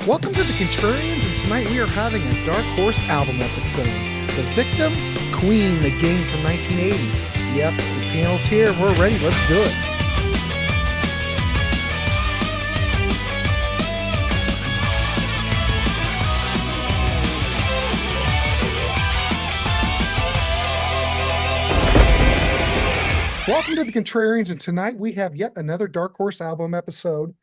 Welcome to the Contrarians, and tonight we are having a Dark Horse album episode. The victim, Queen, the game from 1980. Yep, the panel's here. We're ready. Let's do it. Welcome to the Contrarians, and tonight we have yet another Dark Horse album episode.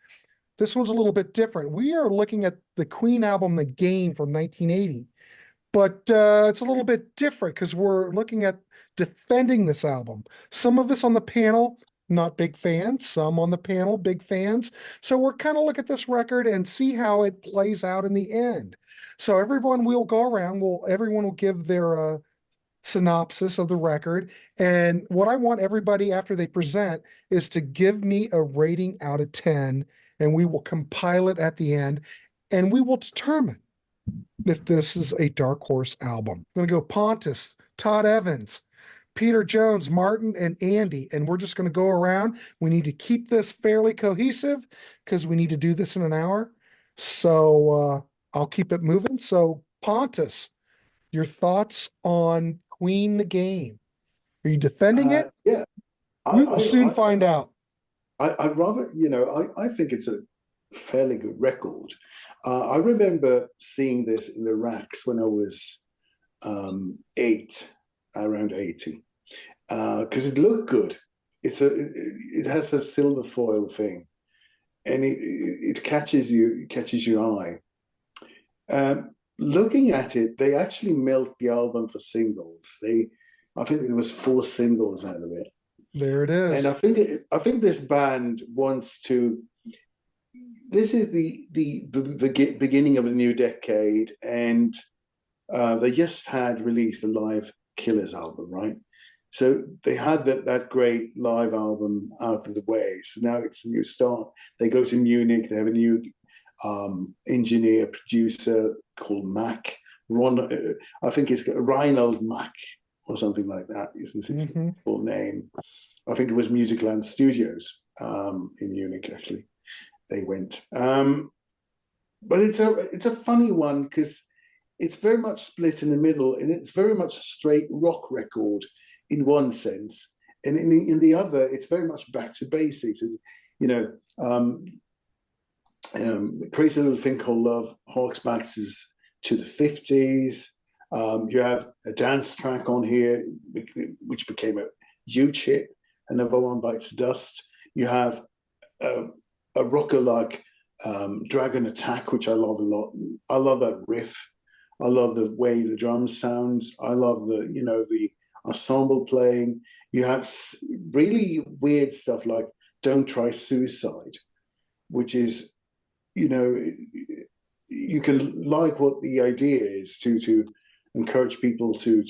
This one's a little bit different. We are looking at the Queen album, The Game from 1980, but it's a little bit different because we're looking at defending this album. Some of us on the panel, not big fans, some on the panel, big fans. So we're kind of look at this record and see how it plays out in the end. So everyone will go around, everyone will give their synopsis of the record, and what I want everybody after they present is to give me a rating out of 10, and we will compile it at the end, and we will determine if this is a Dark Horse album. I'm going to go Pontus, Todd Evans, Peter Jones, Martin, and Andee, and we're just going to go around. We need to keep this fairly cohesive because we need to do this in an hour, so I'll keep it moving. So Pontus, your thoughts on Queen the Game? Are you defending it? Yeah, We will soon find out. I rather, I think it's a fairly good record. I remember seeing this in the racks when I was around 80, because it looked good. It has a silver foil thing, and it catches your eye. Looking at it, they actually milked the album for singles. I think there was 4 singles out of it. There it is. And I think this band wants to. This is the beginning of a new decade, and they just had released a live Killers album, right? So they had that great live album out of the way. So now it's a new start. They go to Munich. They have a new engineer producer called Mac. I think it's Reinhold Mac or something like that, isn't his full name? I think it was Musicland Studios in Munich, actually. They went. But it's a funny one because it's very much split in the middle, and it's very much a straight rock record in one sense. And in the other, it's very much back to basics. Crazy Little Thing Called Love harks back to the 50s. You have a dance track on here, which became a huge hit, Another One Bites Dust. You have a rocker like Dragon Attack, which I love a lot. I love that riff. I love the way the drums sounds. I love the ensemble playing. You have really weird stuff like Don't Try Suicide, which is, you can like what the idea is to encourage people to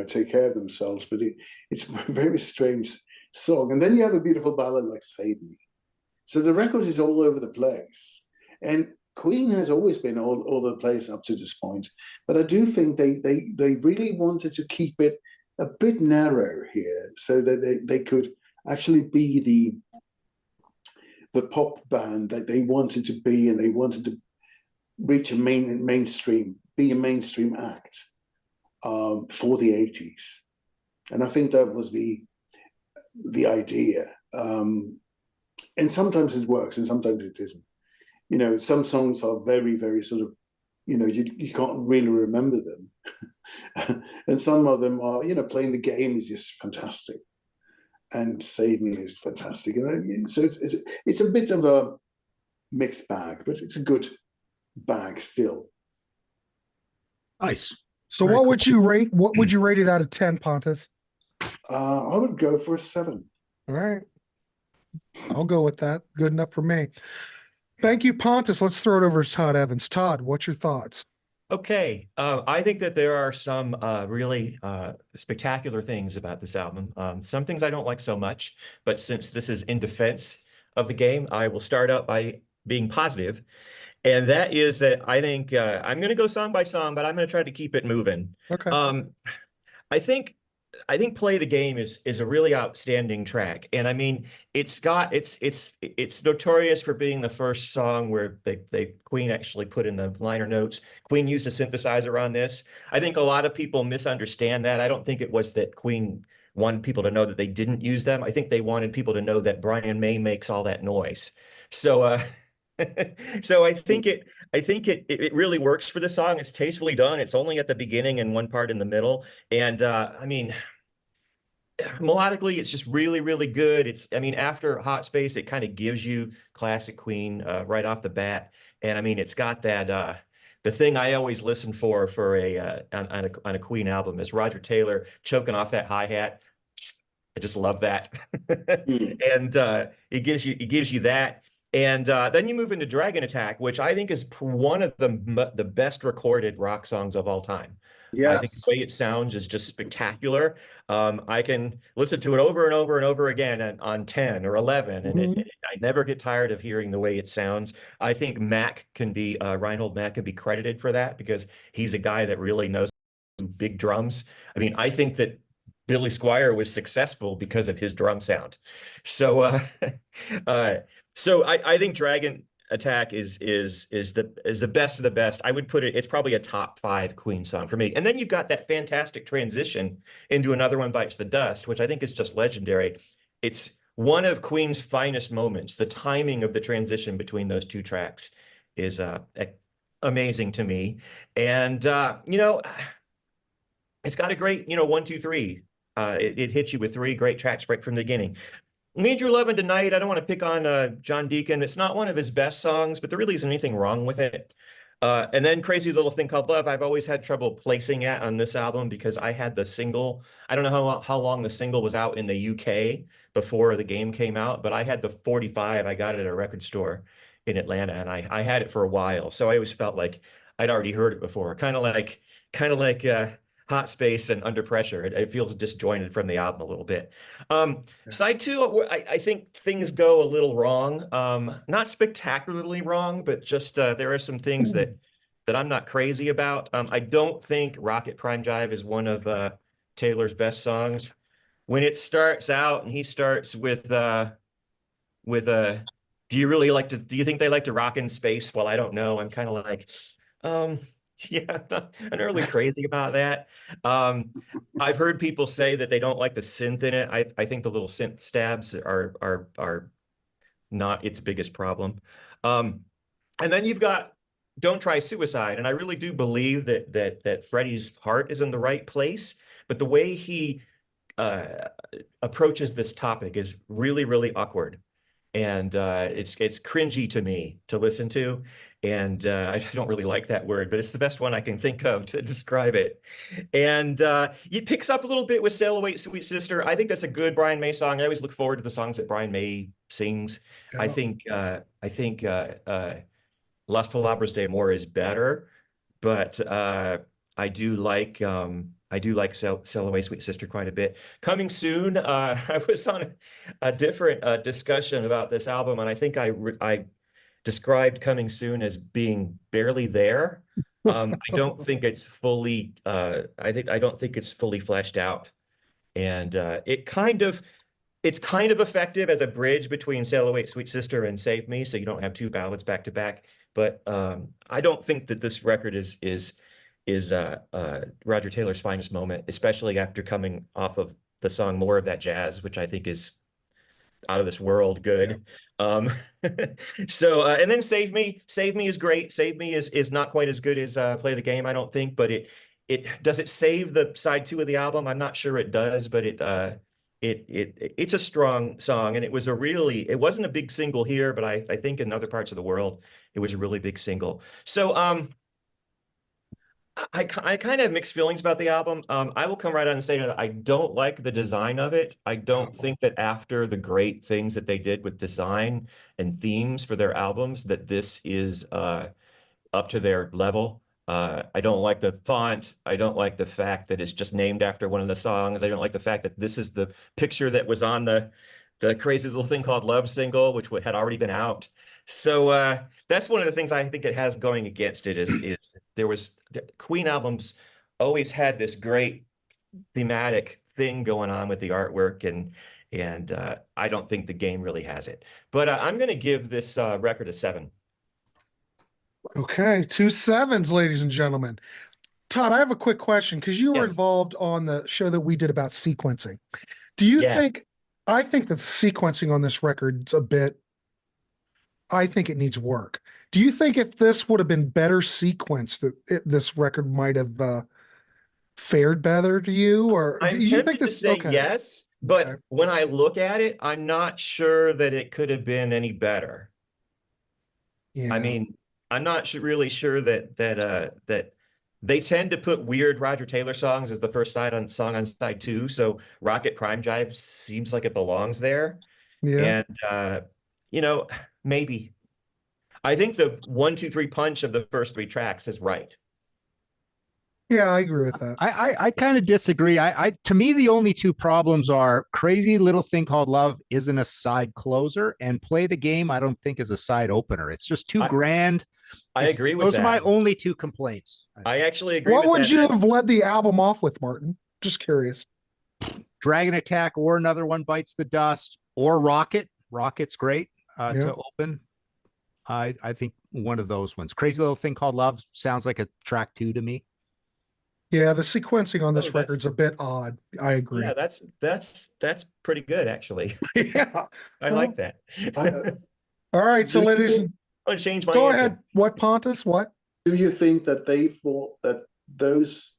take care of themselves, but it's a very strange song. And then you have a beautiful ballad like Save Me. So the record is all over the place, and Queen has always been all over the place up to this point. But I do think they really wanted to keep it a bit narrow here, so that they could actually be the pop band that they wanted to be, and they wanted to reach a mainstream act for the 80s. And I think that was the idea. And sometimes it works and sometimes it isn't. Some songs are very, very sort of, you can't really remember them. And some of them are, Playing the Game is just fantastic. And Save Me is fantastic. And so it's a bit of a mixed bag, but it's a good bag still. Nice. So what would you rate it out of 10, Pontus? I would go for a 7. All right. I'll go with that. Good enough for me. Thank you, Pontus. Let's throw it over to Todd Evans. Todd, what's your thoughts? Okay. I think that there are some really spectacular things about this album. Some things I don't like so much, but since this is in defense of the game, I will start out by being positive. And that is that I think I'm going to go song by song, but I'm going to try to keep it moving. Okay. I think I think Play the Game is a really outstanding track. And I mean, it's notorious for being the first song where Queen actually put in the liner notes. Queen used a synthesizer on this. I think a lot of people misunderstand that. I don't think it was that Queen wanted people to know that they didn't use them. I think they wanted people to know that Brian May makes all that noise. So so I think it really works for the song. It's tastefully done. It's only at the beginning and one part in the middle. And I mean, melodically, it's just really, really good. I mean, after Hot Space, it kind of gives you classic Queen right off the bat. And I mean, it's got that the thing I always listen for on a Queen album is Roger Taylor choking off that hi-hat. I just love that. And it gives you that. And then you move into Dragon Attack, which I think is one of the best recorded rock songs of all time. I think the way it sounds is just spectacular. I can listen to it over and over and over again on 10 or 11, and I never get tired of hearing the way it sounds. I think Reinhold Mack can be credited for that because he's a guy that really knows big drums. I mean, I think that Billy Squier was successful because of his drum sound. So, I think Dragon Attack is the best of the best. I would put it, it's probably a top 5 Queen song for me. And then you've got that fantastic transition into Another One Bites the Dust, which I think is just legendary. It's one of Queen's finest moments. The timing of the transition between those two tracks is amazing to me. And it's got a great, 1, 2, 3. It hits you with 3 great tracks right from the beginning. Need Your Lovin' Tonight. I don't want to pick on John Deacon. It's not one of his best songs, but there really isn't anything wrong with it. And then Crazy Little Thing Called Love, I've always had trouble placing it on this album because I had the single. I don't know how long the single was out in the UK before the game came out, but I had the 45. I got it at a record store in Atlanta, and I had it for a while. So I always felt like I'd already heard it before, kind of like Hot Space and Under Pressure. It feels disjointed from the album a little bit. Side 2, I think things go a little wrong. Not spectacularly wrong, but just there are some things that I'm not crazy about. I don't think Rocket Prime Jive is one of Taylor's best songs. When it starts out and he starts with do you think they like to rock in space? Well, I don't know. I'm kind of like, yeah, I'm not really crazy about that. I've heard people say that they don't like the synth in it. I think the little synth stabs are not its biggest problem. And then you've got Don't Try Suicide, and I really do believe that Freddie's heart is in the right place, but the way he approaches this topic is really, really awkward. And it's cringy to me to listen to. And I don't really like that word, but it's the best one I can think of to describe it. And it picks up a little bit with Sail Away, Sweet Sister. I think that's a good Brian May song. I always look forward to the songs that Brian May sings. Yeah. I think Las Palabras de Amor is better, but I do like Sail Away, Sweet Sister quite a bit. Coming Soon, I was on a different discussion about this album, and I think I described Coming Soon as being barely there. I don't think it's fully I don't think it's fully fleshed out. And it's kind of effective as a bridge between Sail Away, Sweet Sister and Save Me, so you don't have 2 ballads back to back. But I don't think that this record is Roger Taylor's finest moment, especially after coming off of the song More of That Jazz, which I think is out of this world good. Yeah. And then Save Me is great. Save Me is not quite as good as Play the Game, I don't think, but it save the side 2 of the album? I'm not sure it does, but it's a strong song, and it wasn't a big single here, but I think in other parts of the world it was a really big single. So I kind of have mixed feelings about the album. I will come right out and say that I don't like the design of it. I don't think that after the great things that they did with design and themes for their albums, that this is up to their level. I don't like the font. I don't like the fact that it's just named after one of the songs. I don't like the fact that this is the picture that was on the Crazy Little Thing Called Love single, which had already been out. So that's one of the things I think it has going against it is the Queen albums always had this great thematic thing going on with the artwork, and I don't think the game really has it. But I'm going to give this record a 7. Okay, 2 sevens, ladies and gentlemen. Todd, I have a quick question because you were Yes. involved on the show that we did about sequencing. Do you Yeah. think, I think the sequencing on this record's a bit, I think it needs work. Do you think if this would have been better sequenced, that this record might have fared better to you? Or do I'm you tempted think to this, say okay. yes, but Okay. when I look at it, I'm not sure that it could have been any better. Yeah. I mean, I'm not really sure that they tend to put weird Roger Taylor songs as the first song on side 2. So Rocket Prime Jive seems like it belongs there. Yeah. And you know, maybe. I think the 1, 2, 3 punch of the first 3 tracks is right. Yeah, I agree with that. I kind of disagree. To me, the only 2 problems are Crazy Little Thing Called Love isn't a side closer, and Play the Game I don't think is a side opener. It's just too grand. I agree with those that. are my only 2 complaints. I actually agree What with would that. you have led the album off with, Martin? Just curious. Dragon Attack or Another One Bites the Dust or Rocket. Rocket's great to open. I think one of those ones. Crazy Little Thing Called Love sounds like a track 2 to me. Yeah, the sequencing on this record's a bit odd. I agree. Yeah, that's pretty good, actually. Yeah. I like that. All right, so ladies, I'm gonna change my go answer. ahead. What, Pontus? What? Do you think that they thought that those,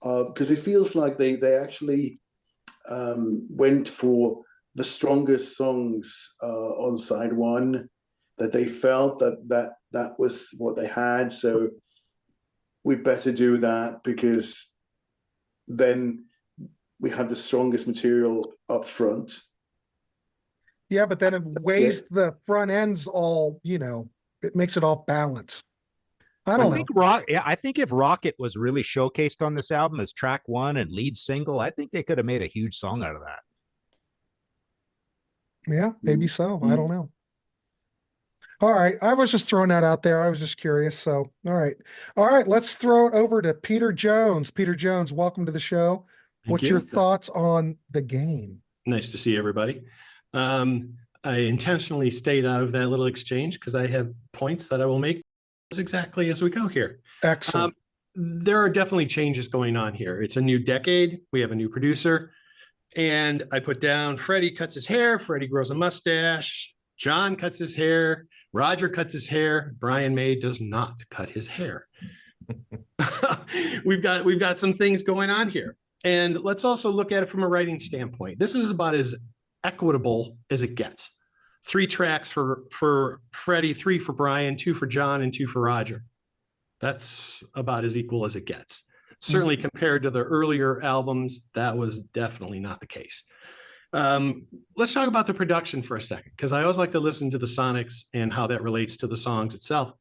because it feels like they actually went for the strongest songs on side 1, that they felt that was what they had, so we better do that because then we have the strongest material up front. Yeah, but then it weighs the front ends all, it makes it off balance. I don't know. I think if Rocket was really showcased on this album as track 1 and lead single, I think they could have made a huge song out of that. Yeah, maybe so. I don't know. All right. I was just throwing that out there. I was just curious. So, all right. All right. Let's throw it over to Peter Jones. Peter Jones, welcome to the show. What's your thoughts on the game? Nice to see everybody. I intentionally stayed out of that little exchange because I have points that I will make exactly as we go here. Excellent. There are definitely changes going on here. It's a new decade. We have a new producer. And I put down Freddie cuts his hair. Freddie grows a mustache. John cuts his hair. Roger cuts his hair. Brian May does not cut his hair. We've got some things going on here. And let's also look at it from a writing standpoint. This is about as equitable as it gets. 3 tracks for Freddie, 3 for Brian, 2 for John, and 2 for Roger. That's about as equal as it gets. Certainly compared to the earlier albums, that was definitely not the case. Let's talk about the production for a second, because I always like to listen to the sonics and how that relates to the songs itself.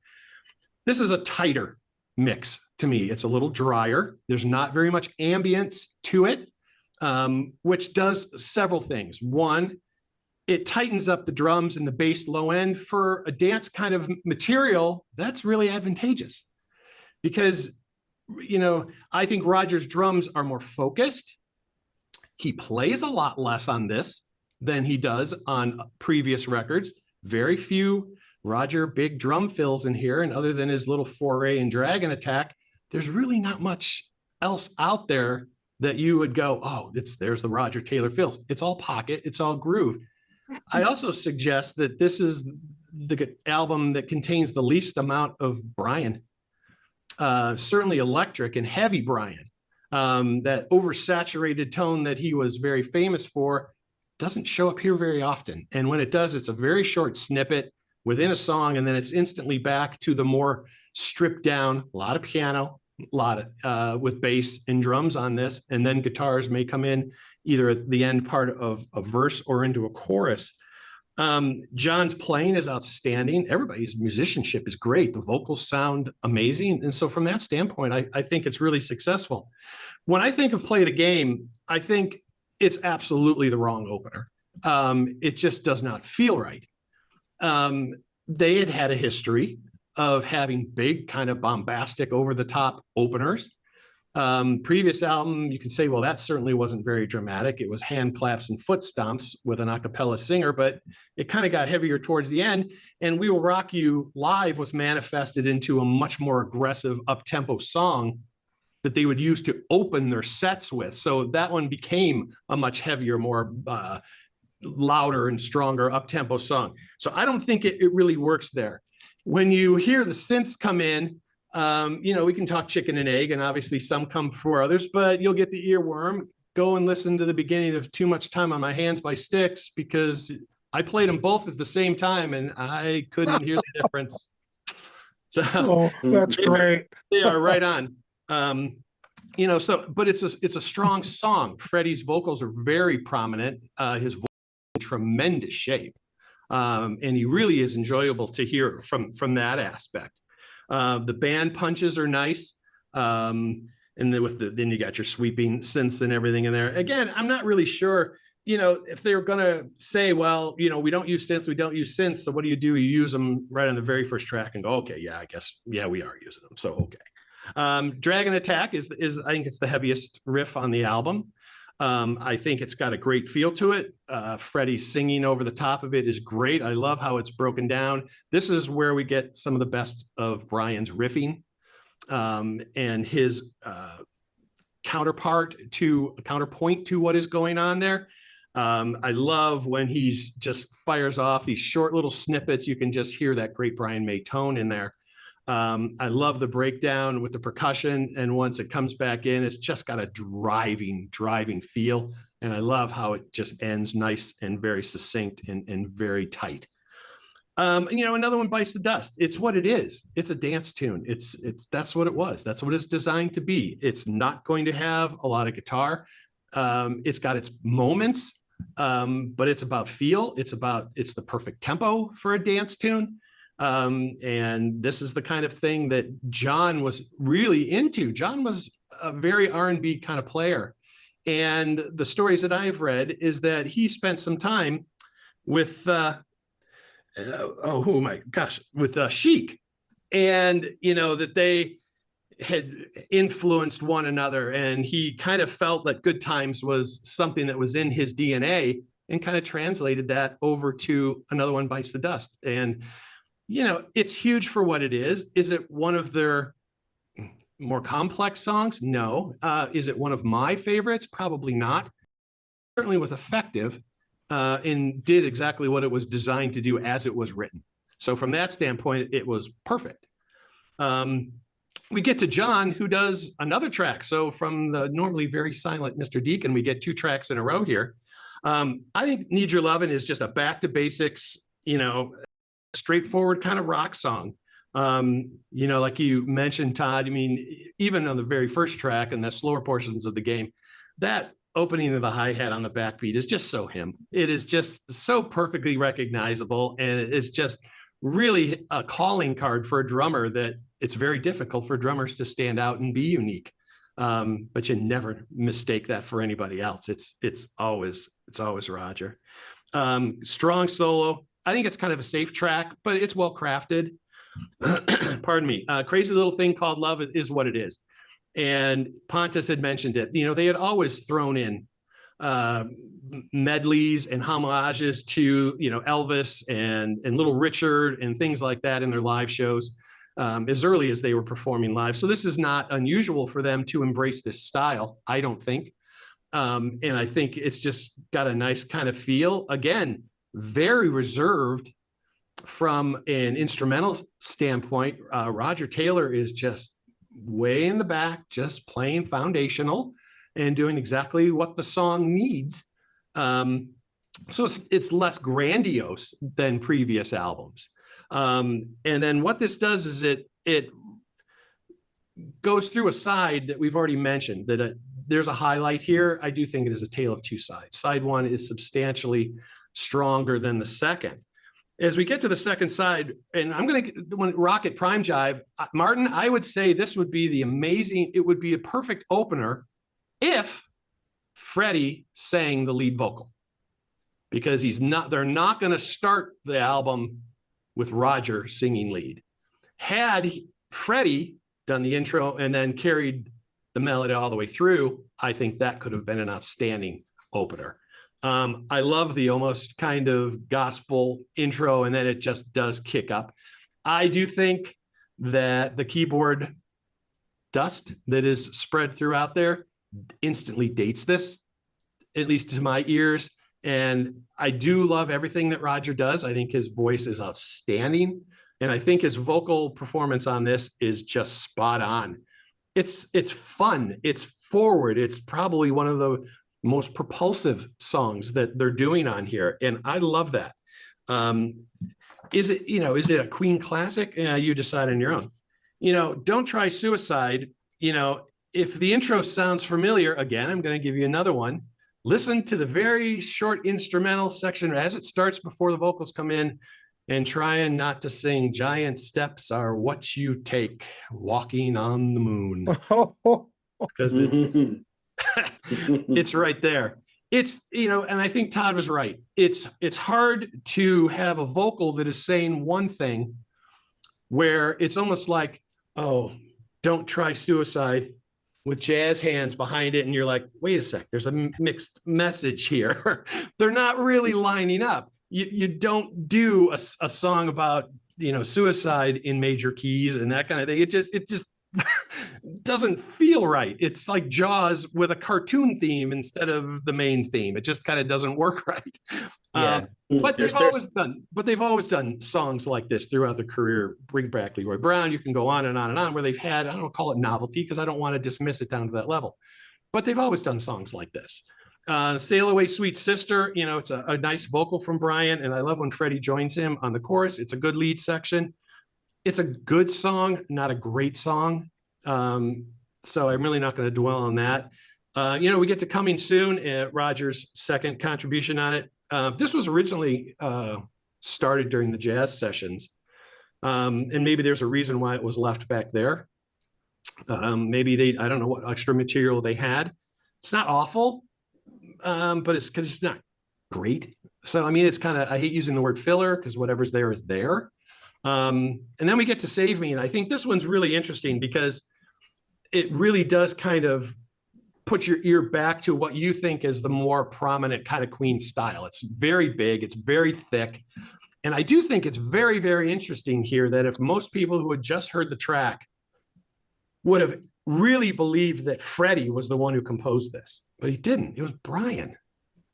This is a tighter mix to me. It's a little drier. There's not very much ambience to it, which does several things. One, it tightens up the drums and the bass low end for a dance kind of material. That's really advantageous because, I think Roger's drums are more focused. He plays a lot less on this than he does on previous records. Very few Roger big drum fills in here. And other than his little foray in Dragon Attack, there's really not much else out there that you would go, oh, there's the Roger Taylor fills. It's all pocket. It's all groove. I also suggest that this is the album that contains the least amount of Brian. Certainly electric and heavy Brian. That oversaturated tone that he was very famous for doesn't show up here very often. And when it does, it's a very short snippet within a song, and then it's instantly back to the more stripped down, a lot of piano, a lot of with bass and drums on this, and then guitars may come in either at the end part of a verse or into a chorus. John's playing is outstanding. Everybody's musicianship is great. The vocals sound amazing. And so from that standpoint, I think it's really successful. When I think of Play the Game, I think it's absolutely the wrong opener. It just does not feel right. They had a history of having big kind of bombastic over the top openers. Previous album, you can say, well, that certainly wasn't very dramatic. It was hand claps and foot stomps with an a cappella singer, but it kind of got heavier towards the end. And We Will Rock You Live was manifested into a much more aggressive up-tempo song that they would use to open their sets with. So that one became a much heavier, more louder and stronger up-tempo song. So I don't think it really works there. When you hear the synths come in, we can talk chicken and egg, and obviously some come before others, but you'll get the earworm. Go and listen to the beginning of Too Much Time on My Hands by Styx, because I played them both at the same time and I couldn't hear the difference. So that's great. They are right on. But it's a strong song. Freddie's vocals are very prominent. His voice is in tremendous shape. And he really is enjoyable to hear from that aspect. The band punches are nice. And then you got your sweeping synths and everything in there. Again, I'm not really sure, if they're going to say, well, we don't use synths. So what do? You use them right on the very first track and go, okay, yeah, I guess, yeah, we are using them. So, okay. Dragon Attack is I think it's the heaviest riff on the album. I think it's got a great feel to it. Freddie singing over the top of it is great. I love how it's broken down. This is where we get some of the best of Brian's riffing, and his counterpoint to what is going on there. I love when he's just fires off these short little snippets. You can just hear that great Brian May tone in there. I love the breakdown with the percussion, and once it comes back in, it's just got a driving feel, and I love how it just ends nice and very succinct and very tight. Another one, Bites the Dust. It's what it is. It's a dance tune. That's what it was. That's what it's designed to be. It's not going to have a lot of guitar. It's got its moments, but it's about feel. It's the perfect tempo for a dance tune. And this is the kind of thing that John was really into. John was a very R&B kind of player. And the stories that I've read is that he spent some time with, with Chic. And, that they had influenced one another. And he kind of felt that Good Times was something that was in his DNA, and kind of translated that over to Another One Bites the Dust. And it's huge for what it is. Is it one of their more complex songs? No. Is it one of my favorites? Probably not. Certainly was effective, and did exactly what it was designed to do as it was written. So from that standpoint, it was perfect. We get to John, who does another track. So from the normally very silent Mr. Deacon, we get two tracks in a row here. I think Need Your Lovin' is just a back to basics, straightforward kind of rock song. Like you mentioned, Todd, even on the very first track and the slower portions of the game, that opening of the hi-hat on the backbeat is just so him. It is just so perfectly recognizable, and it is just really a calling card for a drummer that it's very difficult for drummers to stand out and be unique. But you never mistake that for anybody else. It's always Roger. Strong solo. I think it's kind of a safe track, but it's well crafted. Pardon me. Crazy Little Thing Called Love is what it is. And Pontus had mentioned it. They had always thrown in medleys and homages to, Elvis and Little Richard and things like that in their live shows as early as they were performing live. So this is not unusual for them to embrace this style, I don't think. And I think it's just got a nice kind of feel. Again, very reserved from an instrumental standpoint. Roger Taylor is just way in the back, just playing foundational and doing exactly what the song needs. So it's less grandiose than previous albums. And then what this does is it goes through a side that we've already mentioned, that there's a highlight here. I do think it is a tale of two sides. Side one is substantially stronger than the second. As we get to the second side, and I'm going to, when Rocket Prime Jive, Martin, I would say this would be it would be a perfect opener if Freddie sang the lead vocal, because they're not going to start the album with Roger singing lead. Had Freddie done the intro and then carried the the melody all the way through, I think that could have been an outstanding opener. I love the almost kind of gospel intro, and then it just does kick up. I do think that the keyboard dust that is spread throughout there instantly dates this, at least to my ears. And I do love everything that Roger does. I think his voice is outstanding. And I think his vocal performance on this is just spot on. It's fun. It's forward. It's probably one of the most propulsive songs that they're doing on here. And I love that. Is it a Queen classic? Yeah, you decide on your own. Don't Try Suicide. If the intro sounds familiar, again, I'm going to give you another one. Listen to the very short instrumental section as it starts before the vocals come in, and trying not to sing "Giant Steps Are What You Take Walking on the Moon," because it's right there. And I think Todd was right. It's hard to have a vocal that is saying one thing where it's almost like, oh, don't try suicide, with jazz hands behind it. And you're like, wait a sec, there's a mixed message here. They're not really lining up. You don't do a song about, suicide in major keys and that kind of thing. It just doesn't feel right. It's like Jaws with a cartoon theme instead of the main theme. It just kind of doesn't work right. Yeah. But they've always done songs like this throughout their career. Bring back Leroy Brown. You can go on and on and on, where they've had, I don't call it novelty because I don't want to dismiss it down to that level, but they've always done songs like this. Sail Away Sweet Sister, it's a nice vocal from Brian, and I love when Freddie joins him on the chorus. It's a good lead section. It's a good song, not a great song. So I'm really not going to dwell on that. We get to Coming Soon, Roger's second contribution on it. This was originally started during the jazz sessions. And maybe there's a reason why it was left back there. Maybe I don't know what extra material they had. It's not awful, but it's because it's not great. So, it's kind of, I hate using the word filler because whatever's there is there. And then we get to Save Me. And I think this one's really interesting because it really does kind of put your ear back to what you think is the more prominent kind of Queen style. It's very big, it's very thick. And I do think it's very, very interesting here that if most people who had just heard the track would have really believed that Freddie was the one who composed this, but he didn't. It was Brian.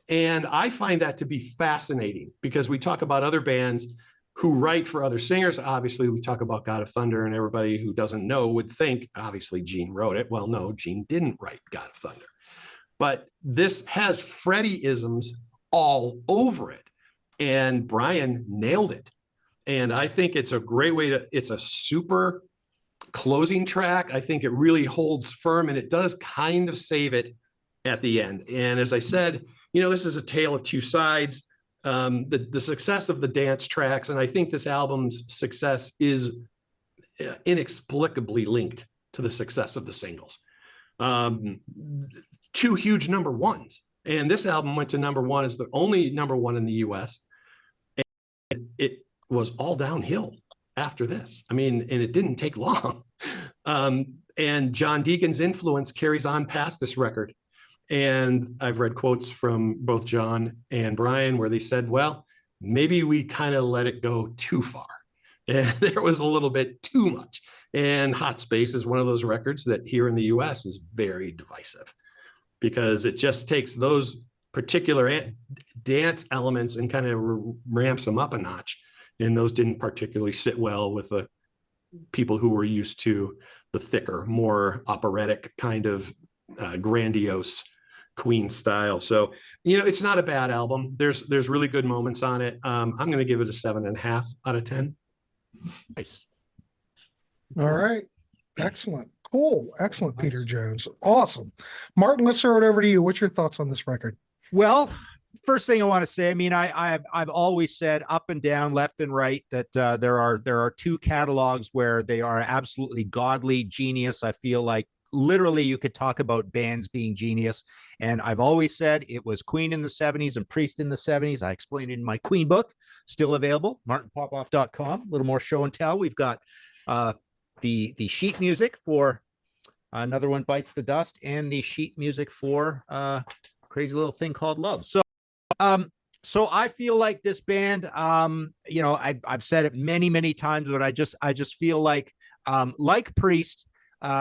And I find that to be fascinating because we talk about other bands who write for other singers. Obviously, we talk about God of Thunder, and everybody who doesn't know would think, obviously, Gene wrote it. Well, no, Gene didn't write God of Thunder. But this has Freddie-isms all over it. And Brian nailed it. And I think it's a great way it's a super closing track. I think it really holds firm, and it does kind of save it at the end. And as I said, this is a tale of two sides. The success of the dance tracks, and I think this album's success is inexplicably linked to the success of the singles. Two huge number ones, and this album went to number one as the only number one in the US, and it was all downhill after this. And it didn't take long. And John Deacon's influence carries on past this record. And I've read quotes from both John and Brian where they said, well, maybe we kind of let it go too far. And there was a little bit too much. And Hot Space is one of those records that here in the US is very divisive because it just takes those particular dance elements and kind of ramps them up a notch. And those didn't particularly sit well with the people who were used to the thicker, more operatic kind of grandiose Queen style. So, it's not a bad album. There's really good moments on it. I'm going to give it a 7.5 out of 10. Nice. All right. Excellent. Cool. Excellent, Peter Jones. Awesome. Martin, let's throw it over to you. What's your thoughts on this record? Well, first thing I want to say, I've always said up and down, left and right, that there are two catalogs where they are absolutely godly genius. I feel like literally you could talk about bands being genius. And I've always said it was Queen in the 70s and Priest in the 70s. I explained it in my Queen book, still available, martinpopoff.com. A little more show and tell. We've got the sheet music for Another One Bites the Dust, and the sheet music for Crazy Little Thing Called Love. So I feel like this band, I've said it many times, but I just feel like Priest,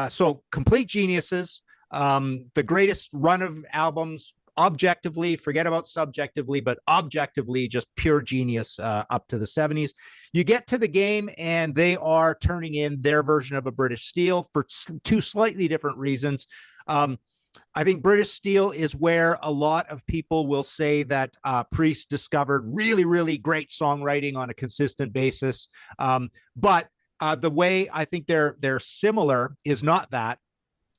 so complete geniuses, the greatest run of albums objectively, forget about subjectively, but objectively just pure genius up to the 70s. You get to the game and they are turning in their version of a British Steel for two slightly different reasons. I think British Steel is where a lot of people will say that Priest discovered really great songwriting on a consistent basis. But the way I think they're similar is not that.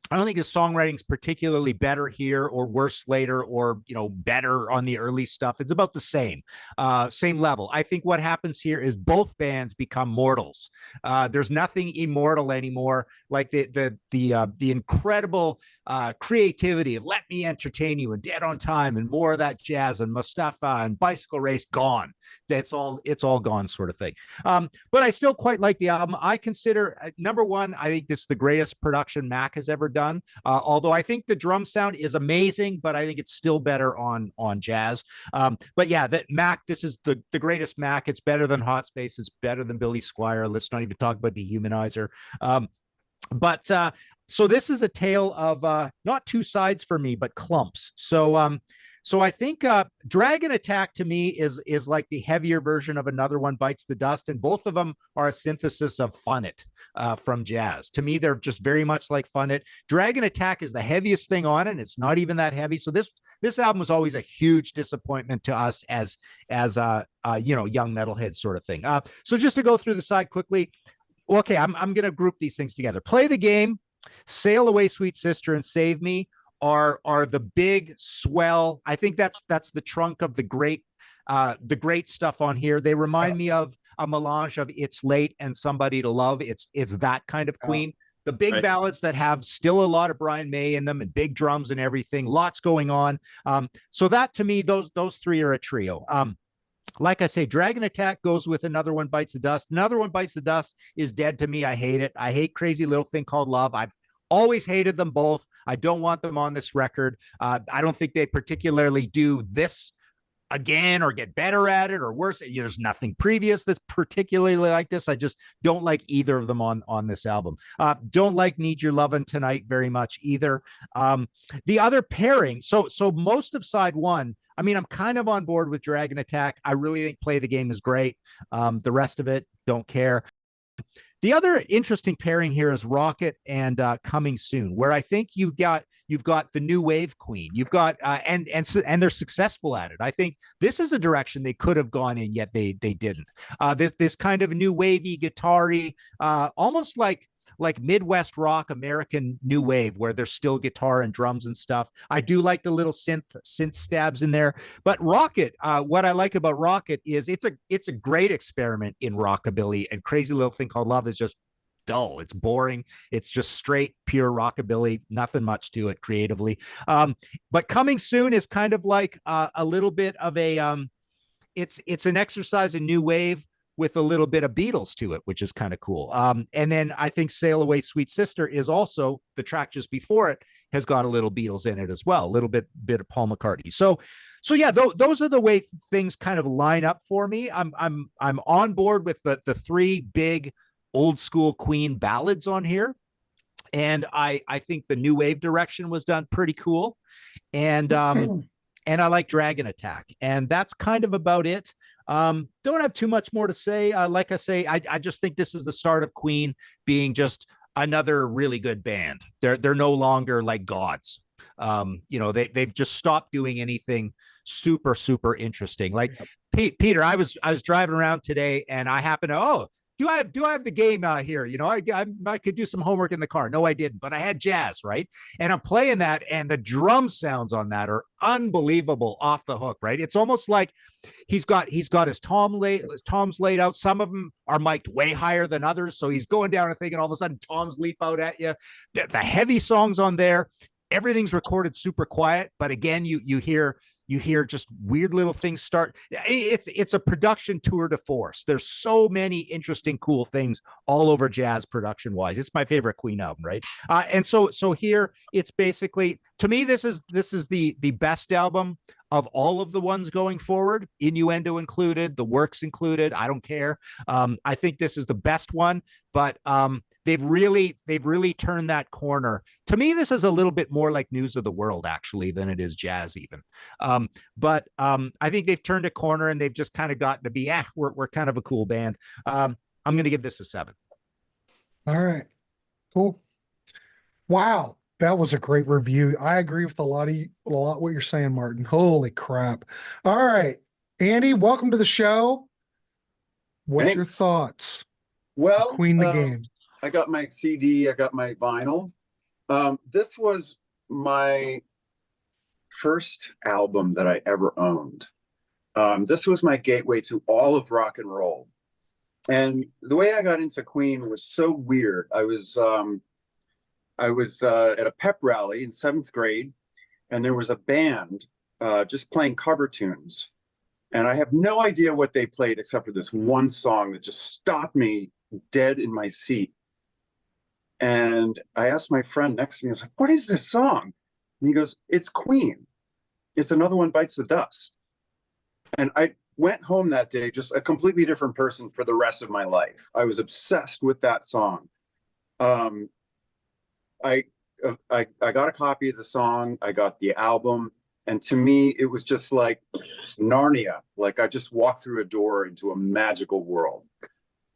I don't think his songwriting is particularly better here or worse later, or, better on the early stuff. It's about the same level. I think what happens here is both bands become mortals. There's nothing immortal anymore. Like the incredible creativity of Let Me Entertain You and Dead on Time and more of that jazz and Mustafa and Bicycle Race gone. It's all gone, sort of thing. But I still quite like the album. I consider number one, I think this is the greatest production Mac has ever done. Although I think the drum sound is amazing, but I think it's still better on jazz. But yeah, that Mac, this is the greatest Mac. It's better than Hot Space. It's better than Billy Squire. Let's not even talk about Dehumanizer. So this is a tale of not two sides for me, but clumps. So I think Dragon Attack to me is like the heavier version of Another One Bites the Dust, and both of them are a synthesis of Fun It from jazz. To me, they're just very much like Fun It. Dragon Attack is the heaviest thing on it, and it's not even that heavy. So this album was always a huge disappointment to us as young metalhead sort of thing. So just to go through the side quickly. Okay, I'm going to group these things together. Play the Game, Sail Away, Sweet Sister, and Save Me are the big swell. I think that's the trunk of the great stuff on here. They remind me of a melange of It's Late and Somebody to Love. It's that kind of Queen. The big ballads that have still a lot of Brian May in them and big drums and everything. Lots going on. So that to me, those three are a trio. Like I say, Dragon Attack goes with Another One Bites the Dust. Another One Bites the Dust is dead to me. I hate it. I hate Crazy Little Thing Called Love. I've always hated them both. I don't want them on this record. I don't think they particularly do this again or get better at it or worse. There's nothing previous that's particularly like this. I just don't like either of them on this album. Don't like Need Your Lovin' Tonight very much either. The other pairing, so most of side one, I mean, I'm kind of on board with Dragon Attack. I really think Play the Game is great. The rest of it, don't care. The other interesting pairing here is Rocket and Coming Soon, where I think you've got the new wave queen. You've got and they're successful at it. I think this is a direction they could have gone in, yet they didn't. This kind of new wavy, guitar-y, almost like Midwest rock, American new wave, where there's still guitar and drums and stuff. I do like the little synth stabs in there. But Rocket, what I like about Rocket is it's a great experiment in rockabilly, and Crazy Little Thing Called Love is just dull. It's boring. It's just straight, pure rockabilly, nothing much to it creatively. But Coming Soon is kind of like a little bit of a, it's an exercise in new wave with a little bit of Beatles to it, which is kind of cool. And then I think Sail Away, Sweet Sister is also, the track just before it has got a little Beatles in it as well, a little bit of Paul McCartney. So yeah, those are the way things kind of line up for me. I'm on board with the three big old school Queen ballads on here. And I think the new wave direction was done pretty cool. And I like Dragon Attack, and that's kind of about it. Don't have too much more to say. Like I say, I just think this is the start of Queen being just another really good band. They're no longer like gods. They've just stopped doing anything super interesting. Like Peter, I was driving around today and I happened to, do I have the game here? I could do some homework in the car. No, I didn't, but I had jazz, right? And I'm playing that, and the drum sounds on that are unbelievable, off the hook, right? It's almost like he's got his toms laid out. Some of them are mic'd way higher than others, so he's going down a thing, and all of a sudden toms leap out at you. The heavy songs on there, everything's recorded super quiet, but again, you hear You hear just weird little things start. It's a production tour de force. There's so many interesting, cool things all over jazz production wise. It's my favorite Queen album, right? And so here it's basically, to me, this is the best album of all of the ones going forward, Innuendo included, the works included. I don't care. I think this is the best one, but they've really turned that corner. To me, this is a little bit more like News of the World, actually, than it is jazz even. But I think they've turned a corner and they've just kind of gotten to be, we're kind of a cool band. I'm going to give this a 7. All right, cool. Wow, that was a great review. I agree with a lot what you're saying, Martin. Holy crap. All right, Andee, welcome to the show. What's your Thanks. thoughts? Well, Queen the Game. I got my CD, I got my vinyl. This was my first album that I ever owned. This was my gateway to all of rock and roll. And the way I got into Queen was so weird. I was at a pep rally in 7th grade, and there was a band just playing cover tunes. And I have no idea what they played except for this one song that just stopped me dead in my seat. And I asked my friend next to me, I was like, what is this song? And he goes, it's Queen. It's Another One Bites the Dust. And I went home that day just a completely different person for the rest of my life. I was obsessed with that song. I got a copy of the song. I got the album. And to me, it was just like Narnia. Like I just walked through a door into a magical world.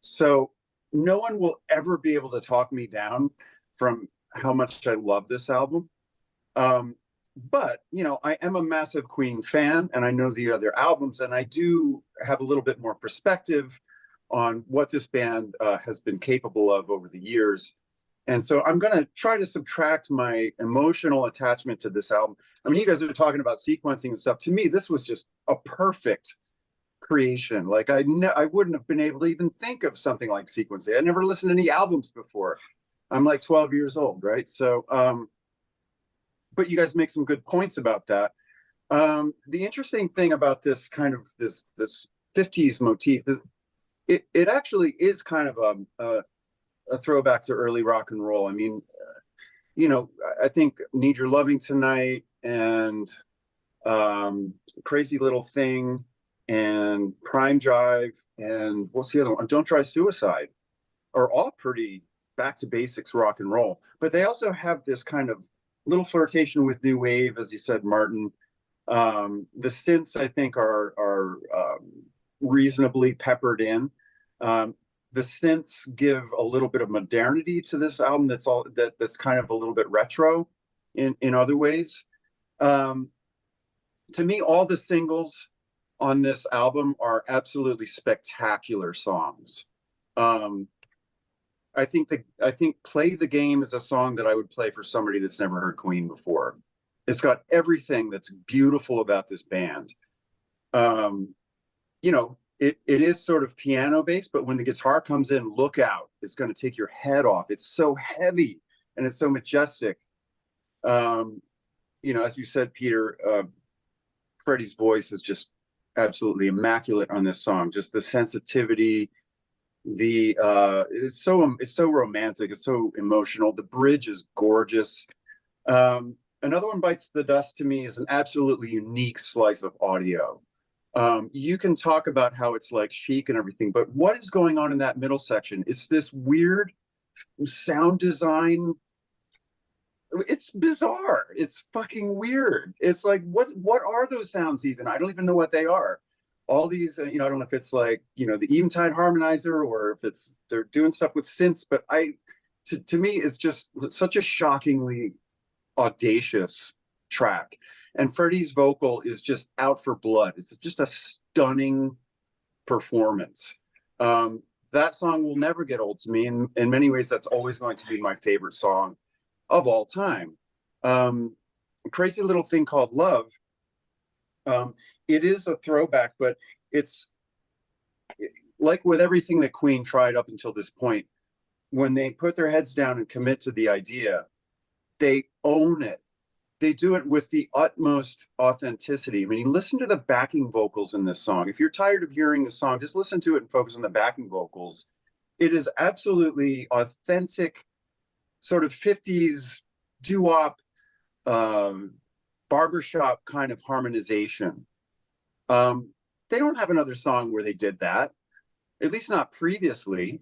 So no one will ever be able to talk me down from how much I love this album. But, you know, I am a massive Queen fan and I know the other albums, and I do have a little bit more perspective on what this band has been capable of over the years. And so I'm going to try to subtract my emotional attachment to this album. I mean, you guys are talking about sequencing and stuff. To me, this was just a perfect creation. Like I wouldn't have been able to even think of something like sequencing. I never listened to any albums before. I'm like 12 years old, right? So, but you guys make some good points about that. The interesting thing about this kind of this 50s motif is it actually is kind of a throwback to early rock and roll. I mean, you know, I think Need Your Loving Tonight and Crazy Little Thing and Prime Jive and what's the other one? Don't Try Suicide are all pretty back to basics rock and roll. But they also have this kind of little flirtation with new wave, as you said, Martin. The synths, I think, are reasonably peppered in. The synths give a little bit of modernity to this album. That's kind of a little bit retro in other ways. To me, all the singles on this album are absolutely spectacular songs. I think Play the Game is a song that I would play for somebody that's never heard Queen before. It's got everything that's beautiful about this band. You know, it is sort of piano based, but when the guitar comes in, look out. It's going to take your head off. It's so heavy and it's so majestic. You know, as you said, Peter, Freddie's voice is just absolutely immaculate on this song. Just the sensitivity, it's so romantic, it's so emotional. The bridge is gorgeous. Another One Bites the Dust to me is an absolutely unique slice of audio. You can talk about how it's like chic and everything, but what is going on in that middle section is this weird sound design. It's bizarre. It's fucking weird. It's like, what are those sounds even? I don't even know what they are. All these, you know, I don't know if it's like, you know, the Eventide harmonizer or if they're doing stuff with synths, but to me, it's just such a shockingly audacious track. And Freddie's vocal is just out for blood. It's just a stunning performance. That song will never get old to me. And in many ways, that's always going to be my favorite song of all time. Crazy Little Thing Called Love. It is a throwback, but it's like with everything that Queen tried up until this point, when they put their heads down and commit to the idea, they own it. they do it with the utmost authenticity. I mean, you listen to the backing vocals in this song. If you're tired of hearing the song, just listen to it and focus on the backing vocals. It is absolutely authentic, sort of 50s doo-wop, barbershop kind of harmonization. They don't have another song where they did that, at least not previously.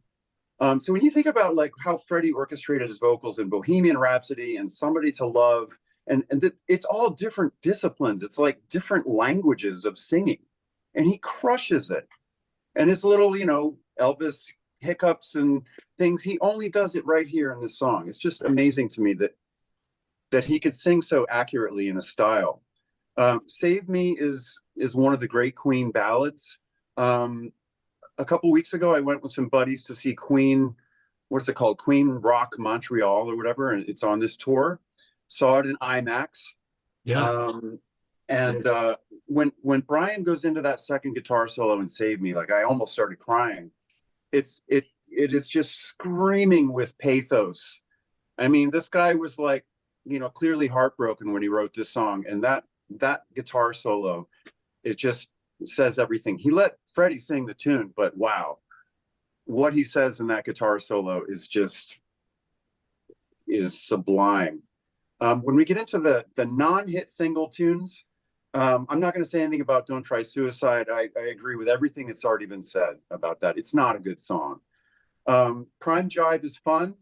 So when you think about like how Freddie orchestrated his vocals in Bohemian Rhapsody and Somebody to Love, and it's all different disciplines. It's like different languages of singing, and he crushes it. And his little, you know, Elvis hiccups and things, he only does it right here in this song. It's just amazing to me that he could sing so accurately in a style. Save Me is one of the great Queen ballads. A couple weeks ago, I went with some buddies to see Queen, what's it called? Queen Rock Montreal or whatever, and it's on this tour. Saw it in IMAX. Yeah. When Brian goes into that second guitar solo in Save Me, like I almost started crying. It is just screaming with pathos. I mean, this guy was like, you know, clearly heartbroken when he wrote this song, and that guitar solo, it just says everything. He let Freddie sing the tune, but wow, what he says in that guitar solo is sublime. When we get into the non-hit single tunes, I'm not going to say anything about Don't Try Suicide. I agree with everything that's already been said about that. It's not a good song. Prime Jive is fun.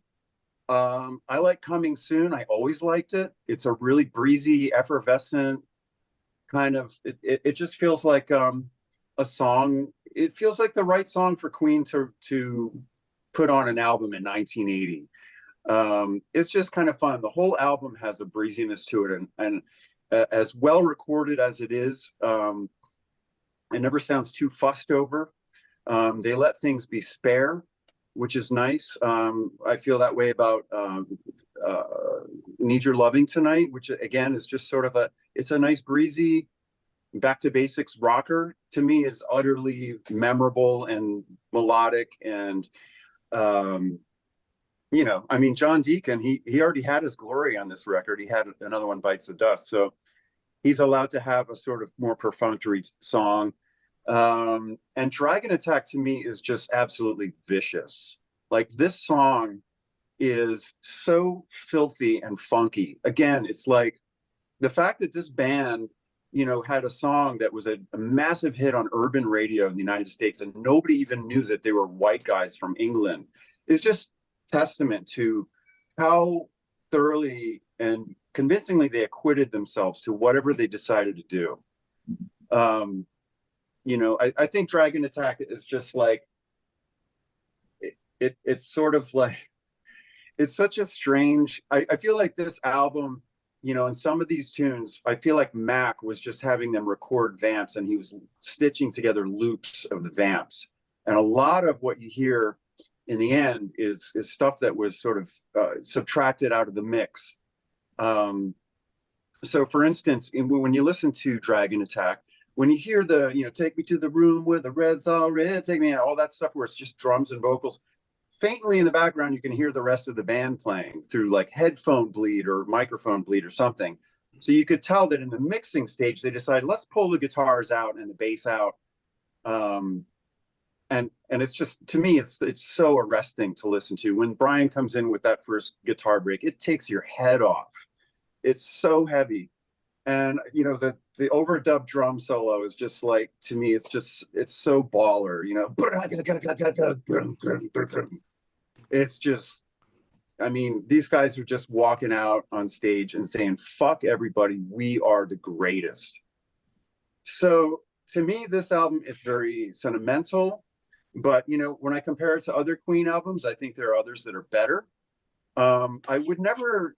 I like Coming Soon. I always liked it. It's a really breezy, effervescent kind of, it just feels like a song. It feels like the right song for Queen to put on an album in 1980. It's just kind of fun. The whole album has a breeziness to it, and as well recorded as it is, it never sounds too fussed over. They let things be spare, which is nice. I feel that way about Need Your Loving Tonight, which again is just sort of it's a nice breezy back to basics rocker. To me, it's utterly memorable and melodic, and you know, I mean, John Deacon, he already had his glory on this record. He had another one, Bites the Dust, so he's allowed to have a sort of more perfunctory song. And Dragon Attack to me is just absolutely vicious. Like, this song is so filthy and funky. Again, it's like the fact that this band, you know, had a song that was a massive hit on urban radio in the United States, and nobody even knew that they were white guys from England, is just testament to how thoroughly and convincingly they acquitted themselves to whatever they decided to do. You know, I think Dragon Attack is just like, it's sort of like, it's such a strange, I feel like this album, you know, in some of these tunes, I feel like Mac was just having them record vamps, and he was stitching together loops of the vamps. And a lot of what you hear in the end is stuff that was sort of subtracted out of the mix. So for instance, when you listen to Dragon Attack, when you hear the, you know, take me to the room where the red's all red, take me out, all that stuff where it's just drums and vocals, faintly in the background, you can hear the rest of the band playing through like headphone bleed or microphone bleed or something. So you could tell that in the mixing stage, they decided, let's pull the guitars out and the bass out. And it's just, to me, it's so arresting to listen to. When Brian comes in with that first guitar break, it takes your head off. It's so heavy. And, you know, the overdub drum solo is just like, to me, it's so baller, you know. It's just, I mean, these guys are just walking out on stage and saying, fuck everybody, we are the greatest. So to me, this album, it's very sentimental. But, you know, when I compare it to other Queen albums, I think there are others that are better. I would never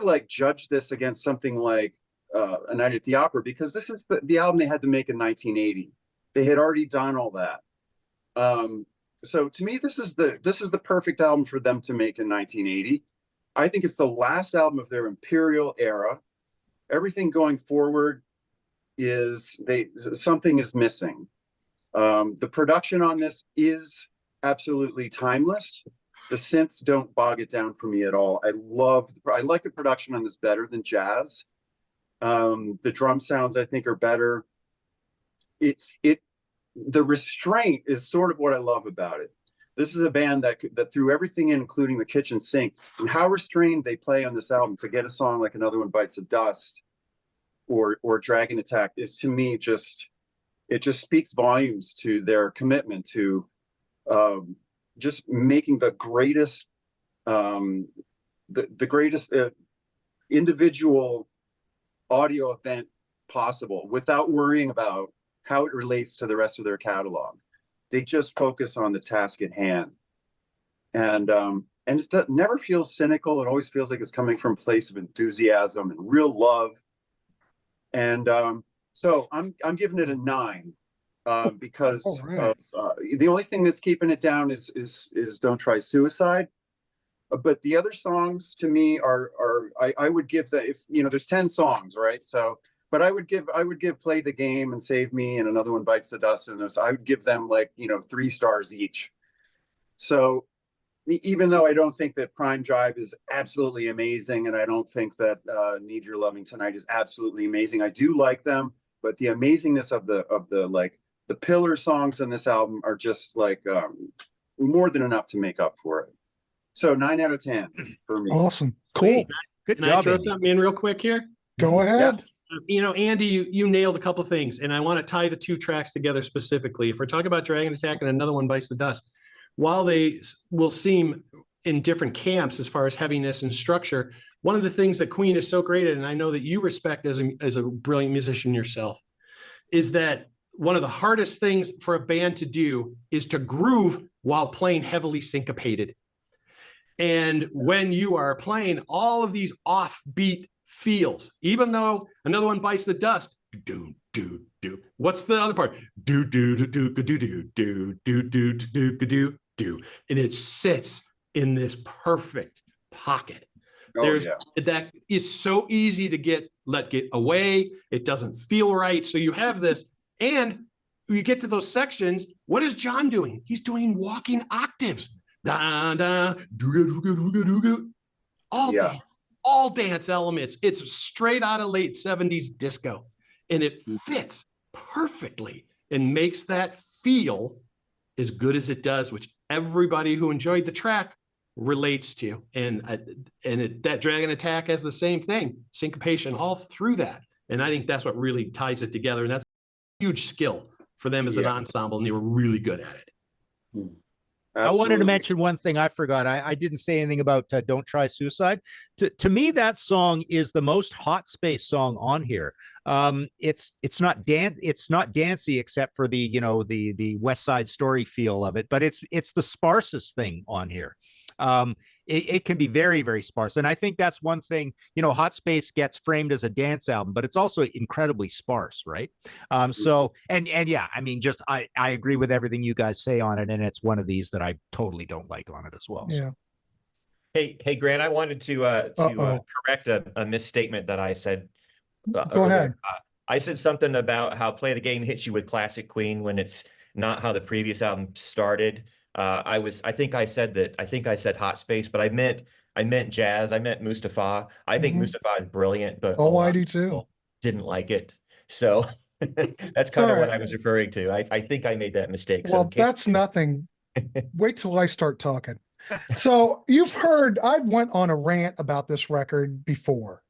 like judge this against something like A Night at the Opera, because this is the album they had to make in 1980. They had already done all that. So to me, this is the perfect album for them to make in 1980. I think it's the last album of their Imperial era. Everything going forward is something is missing. The production on this is absolutely timeless. The synths don't bog it down for me at all. I like the production on this better than jazz. The drum sounds, I think, are better. The restraint is sort of what I love about it. This is a band that threw everything in, including the kitchen sink, and how restrained they play on this album to get a song like Another One Bites the Dust or Dragon Attack is, to me, it just speaks volumes to their commitment to just making the greatest individual audio event possible without worrying about how it relates to the rest of their catalog. They just focus on the task at hand, and it never feels cynical. It always feels like it's coming from a place of enthusiasm and real love. And so I'm giving it a 9 because of the only thing that's keeping it down is Don't Try Suicide. But the other songs to me I would give that, if there's 10 songs, right? So, but I would give Play the Game and Save Me and Another One Bites the Dust, and I would give them 3 stars each. So even though I don't think that Prime Drive is absolutely amazing, and I don't think that Need Your Loving Tonight is absolutely amazing, I do like them, but the amazingness of the pillar songs in this album are just more than enough to make up for it. So 9 out of 10 for me. Awesome. Cool. Good Can I job, throw Andy. something in real quick here? Go ahead. Andee, you nailed a couple things, and I want to tie the 2 tracks together specifically. If we're talking about Dragon Attack and Another One Bites the Dust, while they will seem in different camps as far as heaviness and structure, one of the things that Queen is so great at, and I know that you respect as a brilliant musician yourself, is that one of the hardest things for a band to do is to groove while playing heavily syncopated. And when you are playing all of these offbeat feels, even though Another One Bites the Dust, do do do. What's the other part? Do do do do do do do do do do do do, and it sits in this perfect pocket. That is so easy to let get away. It doesn't feel right. So you have this, and you get to those sections. What is John doing? He's doing walking octaves. Da, da, all dance elements. It's straight out of late 70s disco, and it fits perfectly and makes that feel as good as it does, which everybody who enjoyed the track relates to. And that Dragon Attack has the same thing, syncopation all through that. And I think that's what really ties it together. And that's a huge skill for them as an ensemble, and they were really good at it. Absolutely. I wanted to mention one thing I forgot. I didn't say anything about Don't Try Suicide. To me, that song is the most hot space song on here. It's not dancey except for the West Side Story feel of it, but it's the sparsest thing on here. It can be very, very sparse. And I think that's one thing, Hot Space gets framed as a dance album, but it's also incredibly sparse, right? So yeah, I mean, I agree with everything you guys say on it, and it's one of these that I totally don't like on it as well. Yeah. Hey, Grant, I wanted to correct a misstatement that I said. Go ahead. I said something about how Play the Game hits you with classic Queen when it's not how the previous album started. I think I said Hot Space, but I meant jazz. I meant Mustafa. I think Mustafa is brilliant, but I do too. Didn't like it. So that's kind of what I was referring to. I think I made that mistake. Well, that's nothing. Wait till I start talking. So you've heard, I went on a rant about this record before.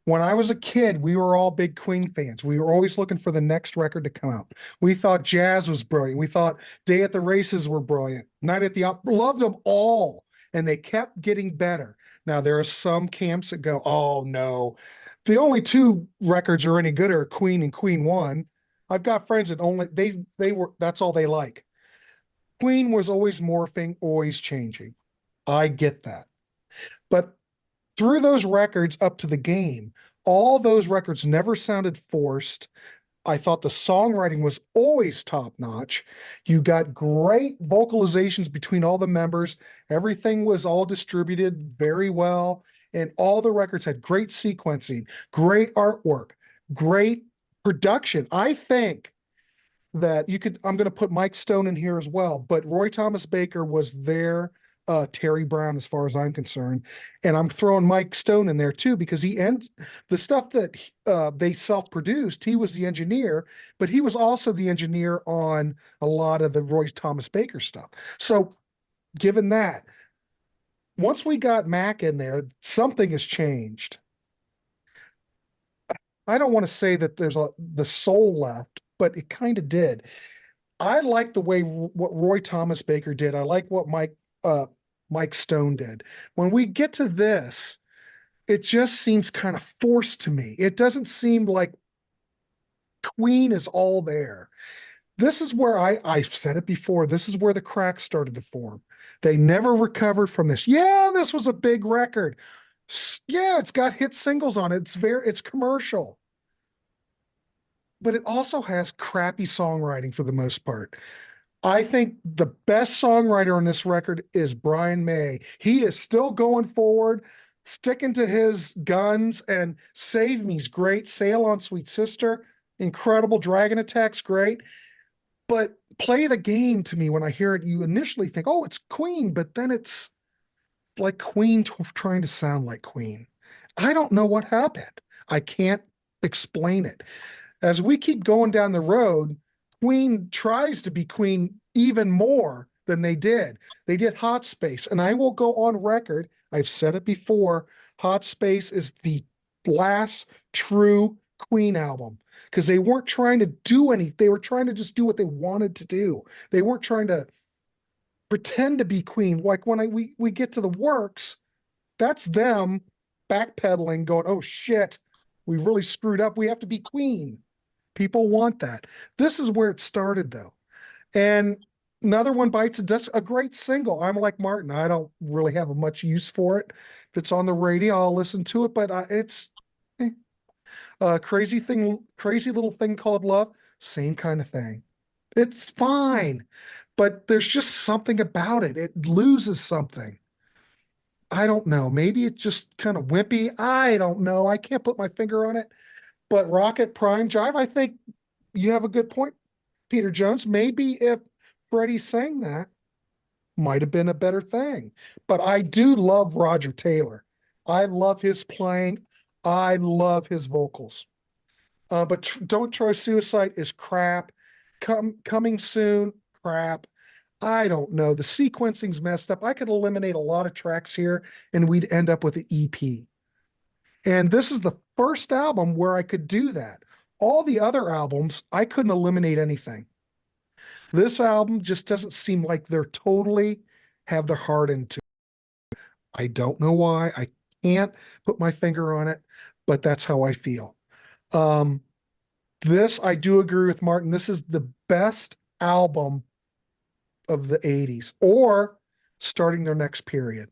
When I was a kid, we were all big Queen fans. We were always looking for the next record to come out. We thought jazz was brilliant. We thought Day at the Races were brilliant. Night at the Opera, loved them all. And they kept getting better. Now, there are some camps that go, oh no, the only 2 records are any good are Queen and Queen 1. I've got friends that that's all they like. Queen was always morphing, always changing. I get that. But through those records up to The Game, all those records never sounded forced. I thought the songwriting was always top-notch. You got great vocalizations between all the members. Everything was all distributed very well, and all the records had great sequencing, great artwork, great production. I think that I'm going to put Mike Stone in here as well, but Roy Thomas Baker was there Terry Brown as far as I'm concerned. And I'm throwing Mike Stone in there too, because the stuff that they self-produced, he was the engineer, but he was also the engineer on a lot of the Roy Thomas Baker stuff. So given that, once we got Mac in there, something has changed. I don't want to say that there's the soul left, but it kind of did. I like the way what Roy Thomas Baker did. I like what Mike Stone did. When we get to this, it just seems kind of forced to me. It doesn't seem like Queen is all there. This is where I've said it before. This is where the cracks started to form. They never recovered from this. Yeah, this was a big record. Yeah, it's got hit singles on it. It's commercial. But it also has crappy songwriting for the most part. I think the best songwriter on this record is Brian May. He is still going forward, sticking to his guns, and Save Me's great. Sail on Sweet Sister, incredible. Dragon Attack's great. But Play the Game, to me, when I hear it, you initially think, oh, it's Queen, but then it's like Queen trying to sound like Queen. I don't know what happened. I can't explain it. As we keep going down the road, Queen tries to be Queen even more than they did. They did Hot Space, and I will go on record. I've said it before. Hot Space is the last true Queen album, because they weren't trying to do anything. They were trying to just do what they wanted to do. They weren't trying to pretend to be Queen. Like when we get to the Works, that's them backpedaling, going, oh shit, we really screwed up. We have to be Queen. People want that. This is where it started, though. And Another One Bites the Dust, a great single. I'm like Martin. I don't really have much use for it. If it's on the radio, I'll listen to it, but it's crazy little thing called love. Same kind of thing. It's fine, but there's just something about it. It loses something. I don't know. Maybe it's just kind of wimpy. I don't know. I can't put my finger on it. But Rocket Prime Jive, I think you have a good point, Peter Jones. Maybe if Freddie sang that, might have been a better thing. But I do love Roger Taylor. I love his playing. I love his vocals. But Don't Try Suicide is crap. Coming Soon, crap. I don't know. The sequencing's messed up. I could eliminate a lot of tracks here and we'd end up with an EP. And this is the first album where I could do that. All the other albums, I couldn't eliminate anything. This album just doesn't seem like they're totally have their heart into it. I don't know why. I can't put my finger on it, but that's how I feel. This, I do agree with Martin. This is the best album of the 80s, or starting their next period.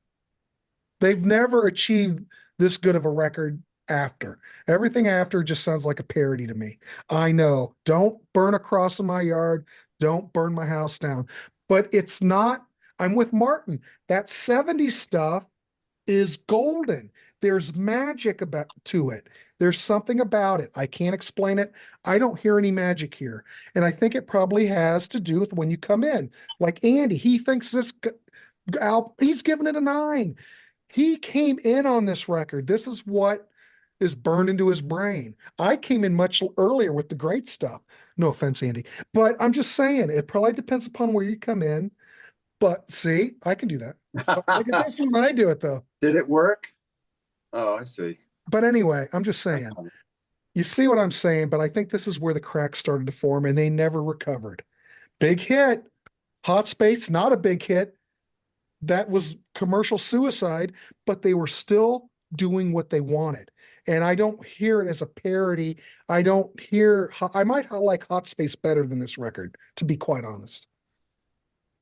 They've never achieved this good of a record after. Everything after just sounds like a parody to me. I know, don't burn a cross in my yard, don't burn my house down, but it's not. I'm with Martin. That 70s stuff is golden. There's magic to it. There's something about it. I can't explain it. I don't hear any magic here. And I think it probably has to do with when you come in. Like Andee, he thinks this album, he's giving it a 9. He came in on this record. This is what is burned into his brain. I came in much earlier with the great stuff. No offense, Andee. But I'm just saying, it probably depends upon where you come in. But see, I can do that. I can definitely when I do it, though. Did it work? Oh, I see. But anyway, I'm just saying. You see what I'm saying? But I think this is where the cracks started to form, and they never recovered. Big hit. Hot Space, not a big hit. That was commercial suicide, but they were still doing what they wanted. And I don't hear it as a parody. I might like Hot Space better than this record, to be quite honest.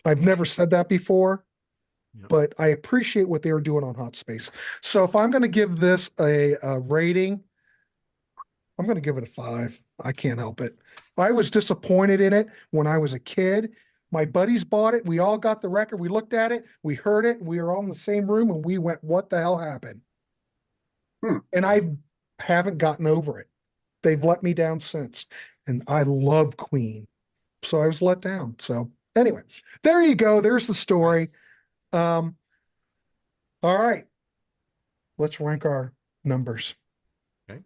I've never said that before, but I appreciate what they were doing on Hot Space. So if I'm going to give this a rating, I'm going to give it a 5. I can't help it. I was disappointed in it when I was a kid. My buddies bought it. We all got the record. We looked at it. We heard it. We were all in the same room and we went, what the hell happened? And I haven't gotten over it. They've let me down since. And I love Queen. So I was let down. So anyway, there you go. There's the story. All right. Let's rank our numbers. Okay.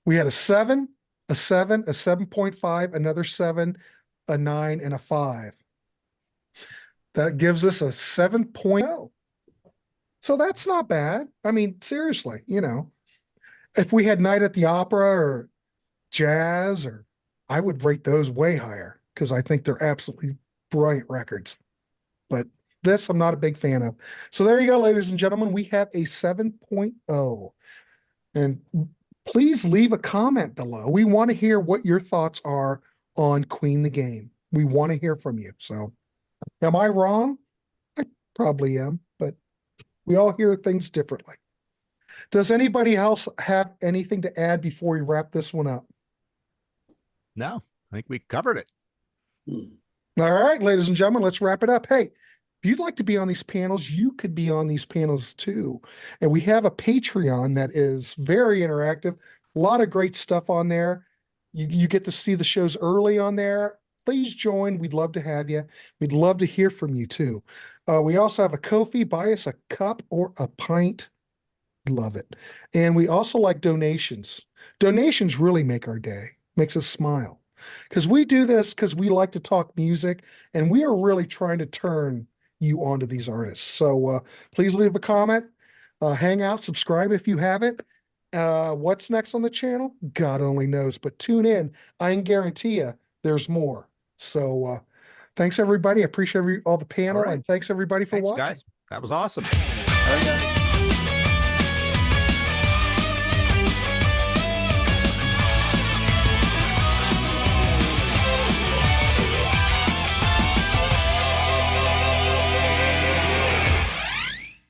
We had a 7, a 7, a 7.5, another 7, a 9, and a 5. That gives us a 7.0. So that's not bad. I mean, seriously, you know, if we had Night at the Opera or Jazz, or I would rate those way higher because I think they're absolutely brilliant records. But this I'm not a big fan of. So there you go, ladies and gentlemen. We have a 7.0. And please leave a comment below. We want to hear what your thoughts are on Queen the Game. We want to hear from you. So am I wrong? I probably am, but we all hear things differently. Does anybody else have anything to add before we wrap this one up? No, I think we covered it. All right, ladies and gentlemen, let's wrap it up. Hey, if you'd like to be on these panels, you could be on these panels too. And we have a Patreon that is very interactive. A lot of great stuff on there. You get to see the shows early on there. Please join. We'd love to have you. We'd love to hear from you too. We also have a Ko-fi. Buy us a cup or a pint. Love it. And we also like donations. Donations really make our day, makes us smile. Because we do this because we like to talk music, and we are really trying to turn you onto these artists. So please leave a comment, hang out, subscribe if you haven't. What's next on the channel? God only knows, but tune in. I can guarantee you there's more. So thanks, everybody. I appreciate all the panel, All right. and thanks, everybody, for Thanks, watching. guys. That was awesome. All right, guys.